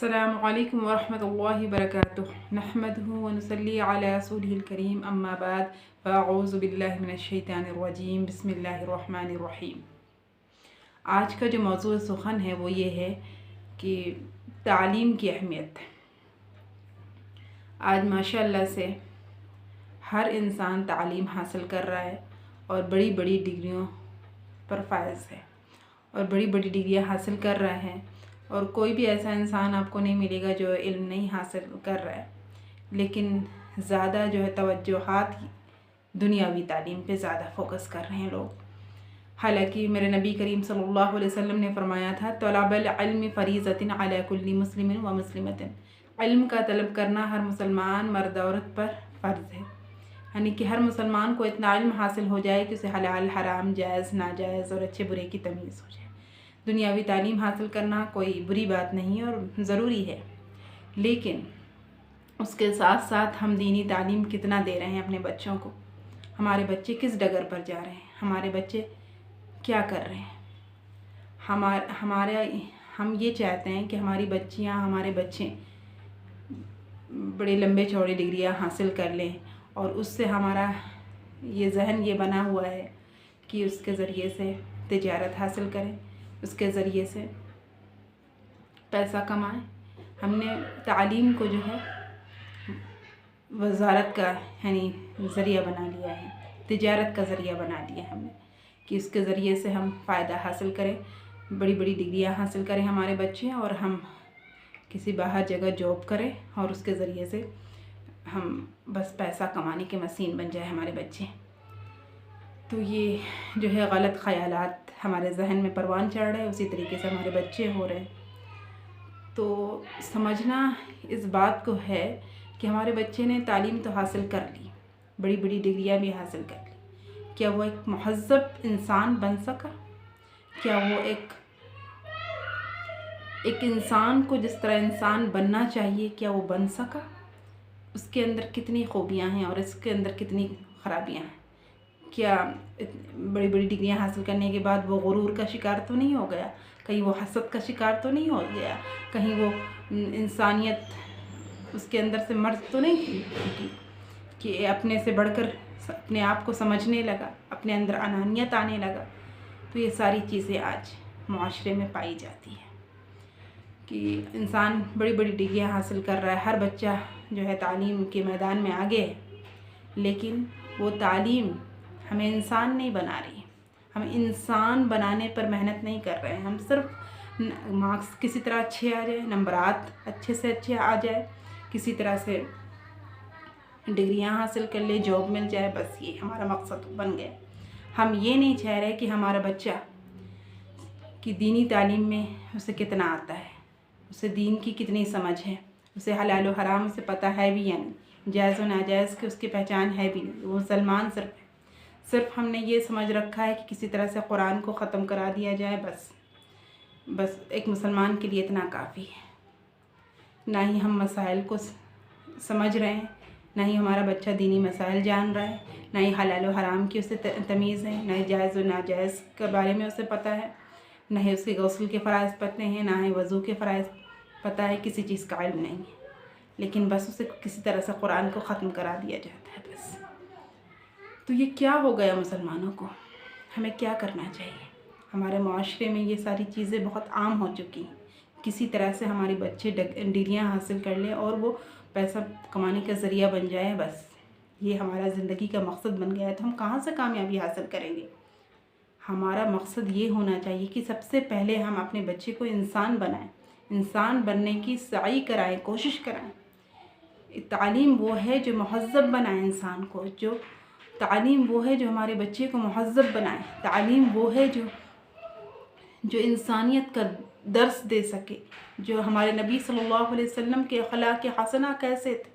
السلام علیکم ورحمۃ اللہ وبرکاتہ نحمدہ ونصلی علی رسولہ الکریم اما بعد فاعوذ باللہ من الشیطان الرجیم بسم اللہ الرحمن الرحیم۔ آج کا جو موضوع سخن ہے وہ یہ ہے کہ تعلیم کی اہمیت۔ آج ماشاء اللہ سے ہر انسان تعلیم حاصل کر رہا ہے اور بڑی بڑی ڈگریوں پر فائز ہے اور بڑی بڑی ڈگریاں حاصل کر رہا ہے، اور کوئی بھی ایسا انسان آپ کو نہیں ملے گا جو علم نہیں حاصل کر رہا ہے، لیکن زیادہ جو ہے توجہات دنیاوی تعلیم پہ زیادہ فوکس کر رہے ہیں لوگ۔ حالانکہ میرے نبی کریم صلی اللہ علیہ وسلم نے فرمایا تھا طلب العلم فریضۃ علی کل مسلم و مسلمۃ، علم کا طلب کرنا ہر مسلمان مرد عورت پر فرض ہے، یعنی کہ ہر مسلمان کو اتنا علم حاصل ہو جائے کہ اسے حلال حرام جائز ناجائز اور اچھے برے کی تمیز ہو جائے۔ دنیاوی تعلیم حاصل کرنا کوئی بری بات نہیں اور ضروری ہے، لیکن اس کے ساتھ ساتھ ہم دینی تعلیم کتنا دے رہے ہیں اپنے بچوں کو، ہمارے بچے کس ڈگر پر جا رہے ہیں، ہمارے بچے کیا کر رہے ہیں۔ ہم یہ چاہتے ہیں کہ ہماری بچیاں ہمارے بچے بڑے لمبے چوڑے ڈگریاں حاصل کر لیں، اور اس سے ہمارا یہ ذہن یہ بنا ہوا ہے کہ اس کے ذریعے سے تجارت حاصل کریں، اس کے ذریعے سے پیسہ کمائیں۔ ہم نے تعلیم کو جو ہے وزارت کا یعنی ذریعہ بنا لیا ہے، تجارت کا ذریعہ بنا لیا ہم نے، کہ اس کے ذریعے سے ہم فائدہ حاصل کریں، بڑی بڑی ڈگریاں حاصل کریں ہمارے بچے، اور ہم کسی باہر جگہ جاب کریں اور اس کے ذریعے سے ہم بس پیسہ کمانے کے مشین بن جائے ہمارے بچے۔ تو یہ جو ہے غلط خیالات ہمارے ذہن میں پروان چڑھ رہے ہیں، اسی طریقے سے ہمارے بچے ہو رہے ہیں۔ تو سمجھنا اس بات کو ہے کہ ہمارے بچے نے تعلیم تو حاصل کر لی، بڑی بڑی ڈگریاں بھی حاصل کر لی، کیا وہ ایک مہذب انسان بن سکا؟ کیا وہ ایک انسان کو جس طرح انسان بننا چاہیے کیا وہ بن سکا؟ اس کے اندر کتنی خوبیاں ہیں اور اس کے اندر کتنی خرابیاں ہیں؟ کیا بڑی بڑی ڈگریاں حاصل کرنے کے بعد وہ غرور کا شکار تو نہیں ہو گیا؟ کہیں وہ حسد کا شکار تو نہیں ہو گیا؟ کہیں وہ انسانیت اس کے اندر سے مرض تو نہیں کی کہ اپنے سے بڑھ کر اپنے آپ کو سمجھنے لگا، اپنے اندر انانیت آنے لگا؟ تو یہ ساری چیزیں آج معاشرے میں پائی جاتی ہیں کہ انسان بڑی بڑی ڈگریاں حاصل کر رہا ہے، ہر بچہ جو ہے تعلیم کے میدان میں آگے ہے، لیکن وہ تعلیم ہمیں انسان نہیں بنا رہی، ہم انسان بنانے پر محنت نہیں کر رہے ہیں۔ ہم صرف مارکس کسی طرح اچھے آ جائے، نمبرات اچھے سے اچھے آ جائے، کسی طرح سے ڈگریاں حاصل کر لے، جاب مل جائے، بس یہ ہمارا مقصد بن گیا۔ ہم یہ نہیں چاہ رہے کہ ہمارا بچہ کی دینی تعلیم میں اسے کتنا آتا ہے، اسے دین کی کتنی سمجھ ہے، اسے حلال و حرام سے پتہ ہے بھی یا نہیں، جائز و ناجائز کی اس کی پہچان ہے بھی نہیں، وہ مسلمان صرف ہم نے یہ سمجھ رکھا ہے کہ کسی طرح سے قرآن کو ختم کرا دیا جائے، بس ایک مسلمان کے لیے اتنا کافی ہے۔ نہ ہی ہم مسائل کو سمجھ رہے ہیں، نہ ہی ہمارا بچہ دینی مسائل جان رہا ہے، نہ ہی حلال و حرام کی اسے تمیز ہے، نہ ہی جائز و ناجائز کے بارے میں اسے پتہ ہے، نہ ہی اس کے غسل کے فرائض پتہ ہیں، نہ ہی وضو کے فرائض پتہ ہے، کسی چیز کا علم نہیں ہے، لیکن بس اسے کسی طرح سے قرآن کو ختم کرا دیا جاتا ہے بس۔ تو یہ کیا ہو گیا مسلمانوں کو؟ ہمیں کیا کرنا چاہیے؟ ہمارے معاشرے میں یہ ساری چیزیں بہت عام ہو چکی ہیں، کسی طرح سے ہمارے بچے ڈگریاں حاصل کر لیں اور وہ پیسہ کمانے کا ذریعہ بن جائے، بس یہ ہمارا زندگی کا مقصد بن گیا ہے۔ تو ہم کہاں سے کامیابی حاصل کریں گے؟ ہمارا مقصد یہ ہونا چاہیے کہ سب سے پہلے ہم اپنے بچے کو انسان بنائیں، انسان بننے کی سعی کرائیں، کوشش کرائیں۔ تعلیم وہ ہے جو مہذب بنائے انسان کو، تعلیم وہ ہے جو ہمارے بچے کو مہذب بنائے، تعلیم وہ ہے جو انسانیت کا درس دے سکے، جو ہمارے نبی صلی اللہ علیہ وسلم کے اخلاق حسنہ کیسے تھے،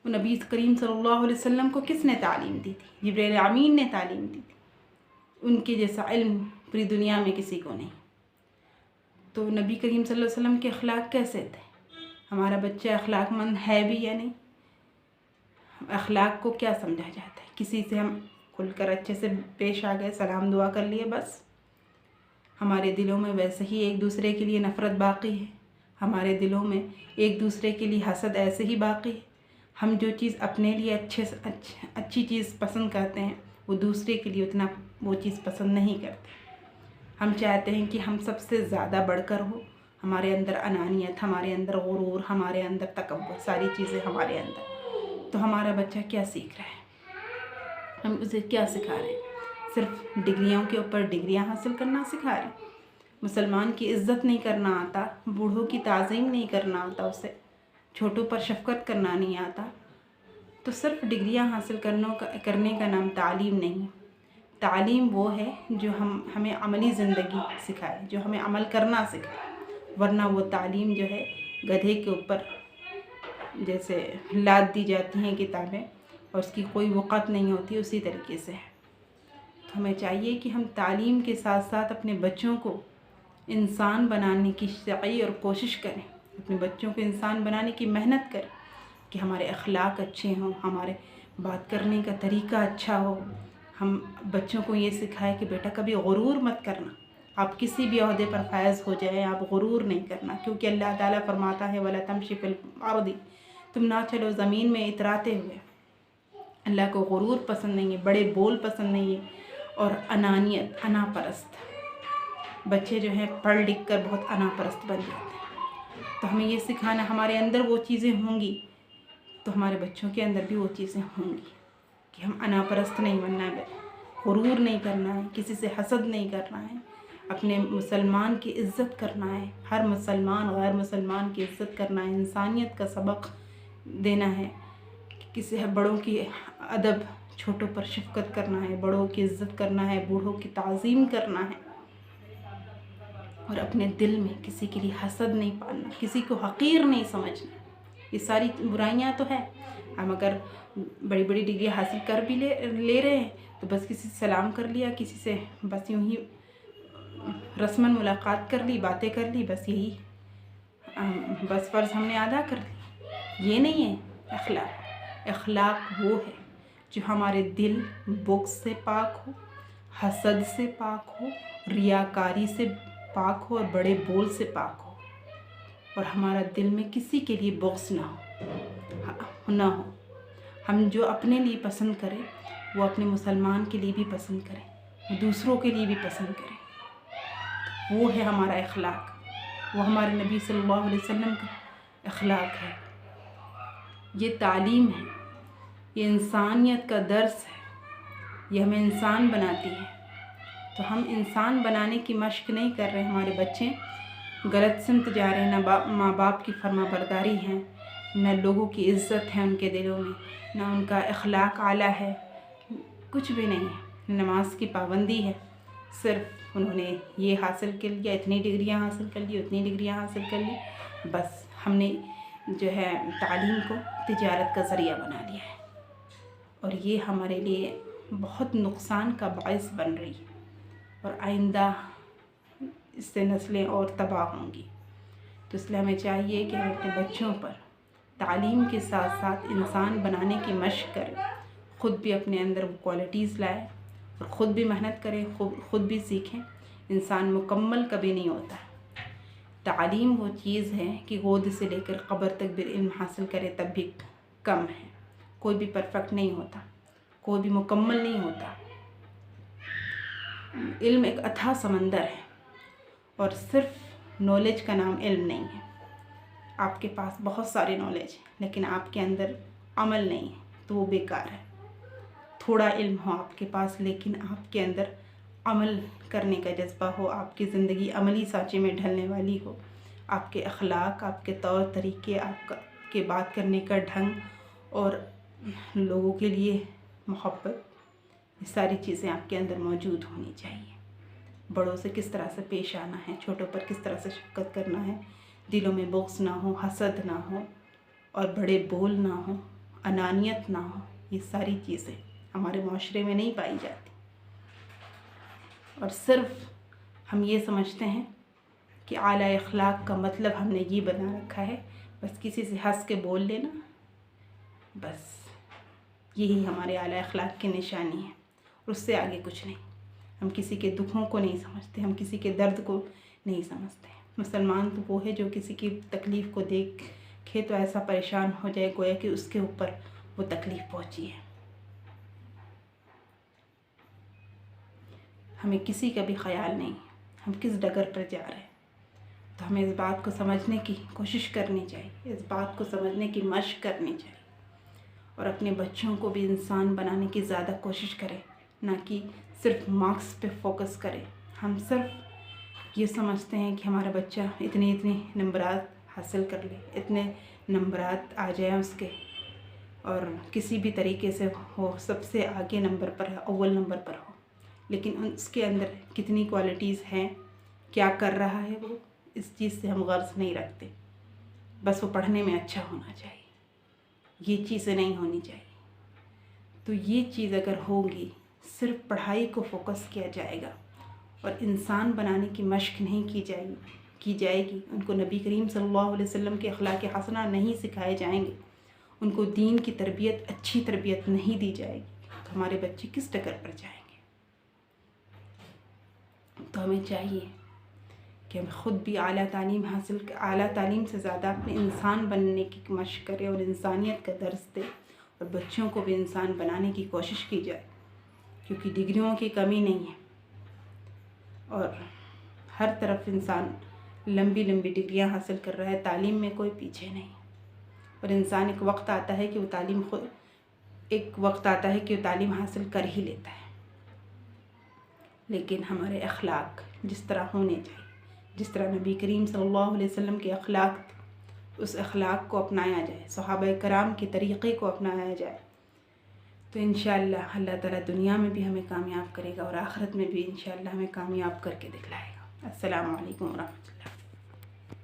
وہ نبی کریم صلی اللہ علیہ وسلم کو کس نے تعلیم دی تھی؟ جبریل امین نے تعلیم دی تھی، ان کے جیسا علم پوری دنیا میں کسی کو نہیں۔ تو نبی کریم صلی اللہ علیہ وسلم کے اخلاق کیسے تھے؟ ہمارا بچہ اخلاق مند ہے بھی یا نہیں؟ اخلاق کو کیا سمجھا جاتا ہے؟ کسی سے ہم کھل کر اچھے سے پیش آ گئے، سلام دعا کر لیے، بس ہمارے دلوں میں ویسے ہی ایک دوسرے کے لیے نفرت باقی ہے، ہمارے دلوں میں ایک دوسرے کے لیے حسد ایسے ہی باقی ہے۔ ہم جو چیز اپنے لیے اچھی چیز پسند کرتے ہیں وہ دوسرے کے لیے اتنا وہ چیز پسند نہیں کرتے۔ ہم چاہتے ہیں کہ ہم سب سے زیادہ بڑھ کر ہو، ہمارے اندر انانیت، ہمارے اندر غرور، ہمارے اندر تکبر، ساری چیزیں ہمارے اندر۔ تو ہمارا بچہ کیا سیکھ رہا ہے؟ ہم اسے کیا سکھا رہے ہیں؟ صرف ڈگریوں کے اوپر ڈگریاں حاصل کرنا سکھا رہے ہیں۔ مسلمان کی عزت نہیں کرنا آتا، بوڑھوں کی تعظیم نہیں کرنا آتا، اسے چھوٹوں پر شفقت کرنا نہیں آتا، تو صرف ڈگریاں حاصل کرنے کا نام تعلیم نہیں۔ تعلیم وہ ہے جو ہمیں عملی زندگی سکھائے، جو ہمیں عمل کرنا سکھائے، ورنہ وہ تعلیم جو ہے گدھے کے اوپر جیسے لاد دی جاتی ہیں کتابیں اور اس کی کوئی وقت نہیں ہوتی، اسی طریقے سے ہے۔ تو ہمیں چاہیے کہ ہم تعلیم کے ساتھ ساتھ اپنے بچوں کو انسان بنانے کی سعی اور کوشش کریں، اپنے بچوں کو انسان بنانے کی محنت کریں کہ ہمارے اخلاق اچھے ہوں، ہمارے بات کرنے کا طریقہ اچھا ہو۔ ہم بچوں کو یہ سکھائیں کہ بیٹا کبھی غرور مت کرنا، آپ کسی بھی عہدے پر فائز ہو جائیں آپ غرور نہیں کرنا، کیونکہ اللہ تعالیٰ فرماتا ہے وَلَا تَمْشِ فِي الْأَرْضِ، تم نہ چلو زمین میں اتراتے ہوئے۔ اللہ کو غرور پسند نہیں ہے، بڑے بول پسند نہیں ہے، اور انانیت، انا پرست۔ بچے جو ہیں پڑھ لکھ کر بہت انا پرست بن جاتے ہیں۔ تو ہمیں یہ سکھانا، ہمارے اندر وہ چیزیں ہوں گی تو ہمارے بچوں کے اندر بھی وہ چیزیں ہوں گی کہ ہم انا پرست نہیں بننا ہے، غرور نہیں کرنا ہے، کسی سے حسد نہیں کرنا ہے، اپنے مسلمان کی عزت کرنا ہے، ہر مسلمان غیر مسلمان کی عزت کرنا ہے، انسانیت کا سبق دینا ہے، کسی بڑوں کی ادب، چھوٹوں پر شفقت کرنا ہے، بڑوں کی عزت کرنا ہے، بوڑھوں کی تعظیم کرنا ہے، اور اپنے دل میں کسی کے لیے حسد نہیں پالنا، کسی کو حقیر نہیں سمجھنا۔ یہ ساری برائیاں تو ہیں۔ ہم اگر بڑی بڑی ڈگری حاصل کر بھی لے رہے ہیں تو بس کسی سے سلام کر لیا، کسی سے بس یوں ہی رسماً ملاقات کر لی، باتیں کر لی، بس یہی بس فرض ہم نے ادا کر لی۔ یہ نہیں ہے اخلاق۔ اخلاق وہ ہے جو ہمارے دل بغض سے پاک ہو، حسد سے پاک ہو، ریاکاری سے پاک ہو، اور بڑے بول سے پاک ہو، اور ہمارا دل میں کسی کے لیے بغض نہ ہو۔ ہم جو اپنے لیے پسند کریں وہ اپنے مسلمان کے لیے بھی پسند کریں، وہ دوسروں کے لیے بھی پسند کریں۔ وہ ہے ہمارا اخلاق، وہ ہمارے نبی صلی اللہ علیہ وسلم کا اخلاق ہے۔ یہ تعلیم ہے، یہ انسانیت کا درس ہے، یہ ہمیں انسان بناتی ہے۔ تو ہم انسان بنانے کی مشق نہیں کر رہے، ہمارے بچے غلط سمت جا رہے ہیں، نہ ماں باپ کی فرما برداری ہے، نہ لوگوں کی عزت ہے ان کے دلوں میں، نہ ان کا اخلاق اعلیٰ ہے، کچھ بھی نہیں ہے۔ نماز کی پابندی ہے، صرف انہوں نے یہ حاصل کر لیا، اتنی ڈگریاں حاصل کر لی، اتنی ڈگریاں حاصل کر لی، بس ہم نے جو ہے تعلیم کو تجارت کا ذریعہ بنا لیا ہے، اور یہ ہمارے لیے بہت نقصان کا باعث بن رہی ہے، اور آئندہ اس سے نسلیں اور تباہ ہوں گی۔ تو اس لیے ہمیں چاہیے کہ ہم اپنے بچوں پر تعلیم کے ساتھ ساتھ انسان بنانے کی مشق کریں، خود بھی اپنے اندر وہ کوالٹیز لائیں اور خود بھی محنت کریں، خود بھی سیکھیں۔ انسان مکمل کبھی نہیں ہوتا۔ تعلیم وہ چیز ہے کہ گود سے لے کر قبر تک بھی علم حاصل کرے تب بھی کم ہے، کوئی بھی پرفیکٹ نہیں ہوتا، کوئی بھی مکمل نہیں ہوتا۔ علم ایک اتھاہ سمندر ہے، اور صرف نالج کا نام علم نہیں ہے۔ آپ کے پاس بہت سارے نالج ہے لیکن آپ کے اندر عمل نہیں ہے تو وہ بیکار ہے۔ تھوڑا علم ہو آپ کے پاس لیکن آپ کے اندر عمل کرنے کا جذبہ ہو، آپ کی زندگی عملی سانچے میں ڈھلنے والی ہو، آپ کے اخلاق، آپ کے طور طریقے، آپ کے بات کرنے کا ڈھنگ اور لوگوں کے لیے محبت، یہ ساری چیزیں آپ کے اندر موجود ہونی چاہیے۔ بڑوں سے کس طرح سے پیش آنا ہے، چھوٹوں پر کس طرح سے شفقت کرنا ہے، دلوں میں بغض نہ ہو، حسد نہ ہو، اور بڑے بول نہ ہو، انانیت نہ ہو، یہ ساری چیزیں ہمارے معاشرے میں نہیں پائی جاتی۔ اور صرف ہم یہ سمجھتے ہیں کہ اعلیٰ اخلاق کا مطلب ہم نے یہ بنا رکھا ہے، بس کسی سے ہنس کے بول لینا، بس یہی ہمارے اعلیٰ اخلاق کی نشانی ہے، اور اس سے آگے کچھ نہیں۔ ہم کسی کے دکھوں کو نہیں سمجھتے، ہم کسی کے درد کو نہیں سمجھتے۔ مسلمان تو وہ ہے جو کسی کی تکلیف کو دیکھے تو ایسا پریشان ہو جائے گویا کہ اس کے اوپر وہ تکلیف پہنچی ہے۔ ہمیں کسی کا بھی خیال نہیں ہم کس ڈگر پر جا رہے ہیں، تو ہمیں اس بات کو سمجھنے کی کوشش کرنی چاہیے، اس بات کو سمجھنے کی مشق کرنی چاہیے، اور اپنے بچوں کو بھی انسان بنانے کی زیادہ کوشش کریں، نہ کہ صرف مارکس پہ فوکس کریں۔ ہم صرف یہ سمجھتے ہیں کہ ہمارا بچہ اتنے نمبرات حاصل کر لے، اتنے نمبرات آ جائیں اس کے، اور کسی بھی طریقے سے وہ سب سے آگے نمبر پر ہے، اول نمبر پر ہو، لیکن اس کے اندر کتنی کوالٹیز ہیں، کیا کر رہا ہے وہ، اس چیز سے ہم غرض نہیں رکھتے۔ بس وہ پڑھنے میں اچھا ہونا چاہیے، یہ چیزیں نہیں ہونی چاہیے۔ تو یہ چیز اگر ہوگی، صرف پڑھائی کو فوکس کیا جائے گا اور انسان بنانے کی مشق نہیں کی جائے گی، ان کو نبی کریم صلی اللہ علیہ وسلم کے اخلاق حسنہ نہیں سکھائے جائیں گے، ان کو دین کی تربیت، اچھی تربیت نہیں دی جائے گی، تو ہمارے بچے کس ڈگر پر جائیں گے؟ تو ہمیں چاہیے کہ ہم خود بھی اعلیٰ تعلیم سے زیادہ اپنے انسان بننے کی مشق کریں اور انسانیت کا درس دیں، اور بچوں کو بھی انسان بنانے کی کوشش کی جائے، کیونکہ ڈگریوں کی کمی نہیں ہے، اور ہر طرف انسان لمبی ڈگریاں حاصل کر رہا ہے، تعلیم میں کوئی پیچھے نہیں، اور انسان ایک وقت آتا ہے کہ وہ تعلیم حاصل کر ہی لیتا ہے، لیکن ہمارے اخلاق جس طرح ہونے چاہیے، جس طرح نبی کریم صلی اللہ علیہ وسلم کے اخلاق تھے، اس اخلاق کو اپنایا جائے، صحابہ کرام کے طریقے کو اپنایا جائے، تو انشاءاللہ اللہ تعالیٰ دنیا میں بھی ہمیں کامیاب کرے گا، اور آخرت میں بھی انشاءاللہ ہمیں کامیاب کر کے دکھلائے گا۔ السلام علیکم ورحمۃ اللہ۔